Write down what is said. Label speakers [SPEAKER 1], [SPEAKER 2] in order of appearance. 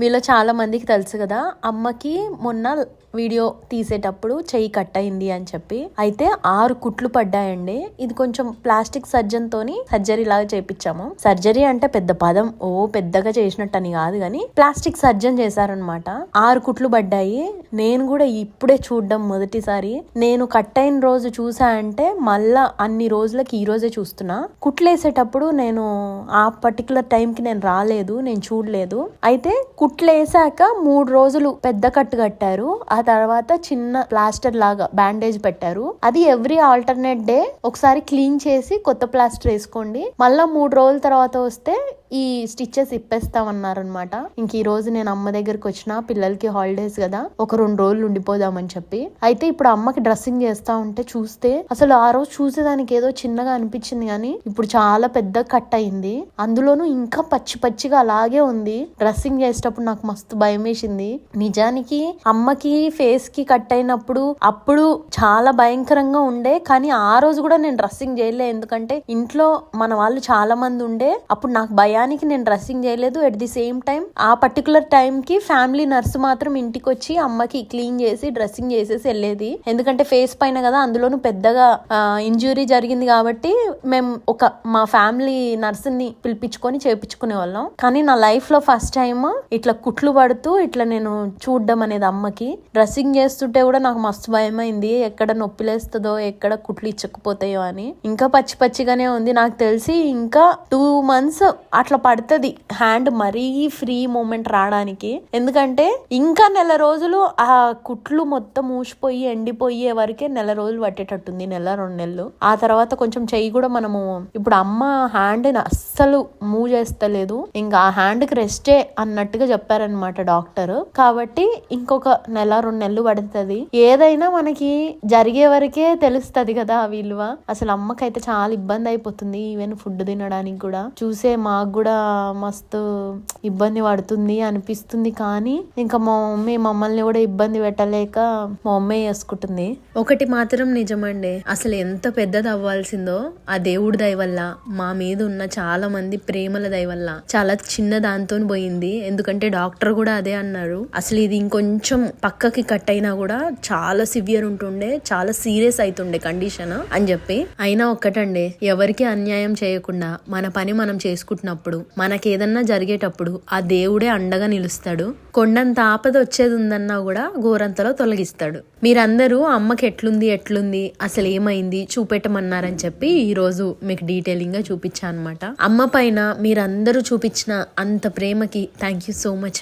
[SPEAKER 1] మీలో చాలా మందికి తెలుసు కదా, అమ్మకి మొన్న వీడియో తీసేటప్పుడు చెయ్యి కట్ అయింది అని చెప్పి. అయితే 6 కుట్లు పడ్డాయండి. ఇది కొంచెం ప్లాస్టిక్ సర్జన్ తోని సర్జరీ లాగా చేపించాము. సర్జరీ అంటే పెద్ద పదం, ఓ పెద్దగా చేసినట్టు అని కాదు గాని ప్లాస్టిక్ సర్జన్ చేశారనమాట. 6 కుట్లు పడ్డాయి. నేను కూడా ఇప్పుడే చూడడం మొదటిసారి. నేను కట్ అయిన రోజు చూసా అంటే మళ్ళా అన్ని రోజులకి ఈ రోజే చూస్తున్నా. కుట్లు వేసేటప్పుడు నేను ఆ పర్టికులర్ టైంకి నేను రాలేదు, నేను చూడలేదు. అయితే కుట్లు వేసాక 3 రోజులు పెద్ద కట్టు కట్టారు. ఆ తర్వాత చిన్న ప్లాస్టర్ లాగా బ్యాండేజ్ పెట్టారు. అది ఎవ్రీ ఆల్టర్నేట్ డే ఒకసారి క్లీన్ చేసి కొత్త ప్లాస్టర్ వేసుకోండి, మళ్ళా 3 రోజుల తర్వాత వస్తే ఈ స్టిచెస్ ఇప్పేస్తామన్నారనమాట. ఇంక ఈ రోజు నేను అమ్మ దగ్గరికి వచ్చిన, పిల్లలకి హాలిడేస్ కదా, ఒక 2 రోజులు ఉండిపోదామని చెప్పి. అయితే ఇప్పుడు అమ్మకి డ్రెస్సింగ్ చేస్తా ఉంటే చూస్తే అసలు ఆ రోజు చూసేదానికి ఏదో చిన్నగా అనిపించింది కానీ ఇప్పుడు చాలా పెద్ద కట్ అయింది. అందులోనూ ఇంకా పచ్చిగా అలాగే ఉంది. డ్రెస్సింగ్ చేసేటప్పుడు నాకు మస్తు భయం వేసింది. నిజానికి అమ్మకి ఫేస్ కి కట్ అయినప్పుడు అప్పుడు చాలా భయంకరంగా ఉండే, కానీ ఆ రోజు కూడా నేను డ్రెస్సింగ్ చేయలే. ఎందుకంటే ఇంట్లో మన వాళ్ళు చాలా మంది ఉండే. అప్పుడు నాకు భయానికి నేను డ్రెస్సింగ్ చేయలేదు. ఎట్ ది సేమ్ టైం ఆ పర్టికులర్ టైం కి ఫ్యామిలీ నర్స్ మాత్రం ఇంటికి వచ్చి అమ్మకి క్లీన్ చేసి డ్రెస్సింగ్ చేసేసి వెళ్ళేది. ఎందుకంటే ఫేస్ పైన కదా, అందులోనూ పెద్దగా ఇంజురీ జరిగింది కాబట్టి మేము మా ఫ్యామిలీ నర్స్ ని పిలిపించుకొని చేపించుకునే వాళ్ళం. కానీ నా లైఫ్ లో ఫస్ట్ టైం ఇట్లా కుట్లు పడుతూ ఇట్లా నేను చూడడం అనేది అమ్మకి. డ్రెస్సింగ్ చేస్తుంటే కూడా నాకు మస్తు భయమైంది, ఎక్కడ నొప్పిలేస్తుందో, ఎక్కడ కుట్లు ఇచ్చకపోతాయో అని. ఇంకా పచ్చిగానే ఉంది. నాకు తెలిసి ఇంకా 2 months అట్లా పడుతుంది హ్యాండ్ మరీ ఫ్రీ మూమెంట్ రావడానికి. ఎందుకంటే ఇంకా నెల రోజులు ఆ కుట్లు మొత్తం ఊసిపోయి ఎండిపోయే వరకే నెల రోజులు పట్టేటట్టుంది, 1-2 నెలలు. ఆ తర్వాత కొంచెం చెయ్యి కూడా మనము ఇప్పుడు అమ్మ హ్యాండ్ అస్సలు మూవ్ చేస్తలేదు, ఇంకా ఆ హ్యాండ్ కి రెస్టే అన్నట్టుగా చెప్పారనమాట డాక్టర్. కాబట్టి ఇంకొక 1-2 నెలలు పడుతుంది. ఏదైనా మనకి జరిగే వరకే తెలుస్తుంది కదా ఆ విలువ. అసలు అమ్మకైతే చాలా ఇబ్బంది అయిపోతుంది, ఈవెన్ ఫుడ్ తినడానికి కూడా. చూసే మాకు కూడా మస్తు ఇబ్బంది పడుతుంది అనిపిస్తుంది. కానీ ఇంకా మా మమ్మీ మమ్మల్ని కూడా ఇబ్బంది పెట్టలేక మా మమ్మీ చేసుకుంటుంది. ఒకటి మాత్రం నిజమండి, అసలు ఎంత పెద్దది అవ్వాల్సిందో ఆ దేవుడి దయ వల్ల, మా మీద ఉన్న చాలా మంది ప్రేమల దయ వల్ల చాలా చిన్న దాంతో పోయింది. ఎందుకంటే డాక్టర్ కూడా అదే అన్నారు, అసలు ఇది ఇంకొంచెం పక్కకి కట్ అయినా కూడా చాలా సివియర్ ఉంటుండే, చాలా సీరియస్ అవుతుండే కండిషన్ అని చెప్పి. అయినా ఒక్కటండి, ఎవరికి అన్యాయం చేయకుండా మన పని మనం చేసుకుంటున్నప్పుడు, మనకేదన్నా జరిగేటప్పుడు ఆ దేవుడే అండగా నిలుస్తాడు. కొండంత ఆపద వచ్చేది ఉందన్నా కూడా ఘోరంతలో తొలగిస్తాడు. మీరందరూ అమ్మకి ఎట్లుంది అసలు ఏమైంది చూపెట్టమన్నారని చెప్పి ఈ రోజు మీకు డీటెయిలింగ్ గా చూపించా అనమాట. అమ్మ పైన మీరందరూ చూపించిన అంత ప్రేమకి థ్యాంక్ యూ సో మచ్.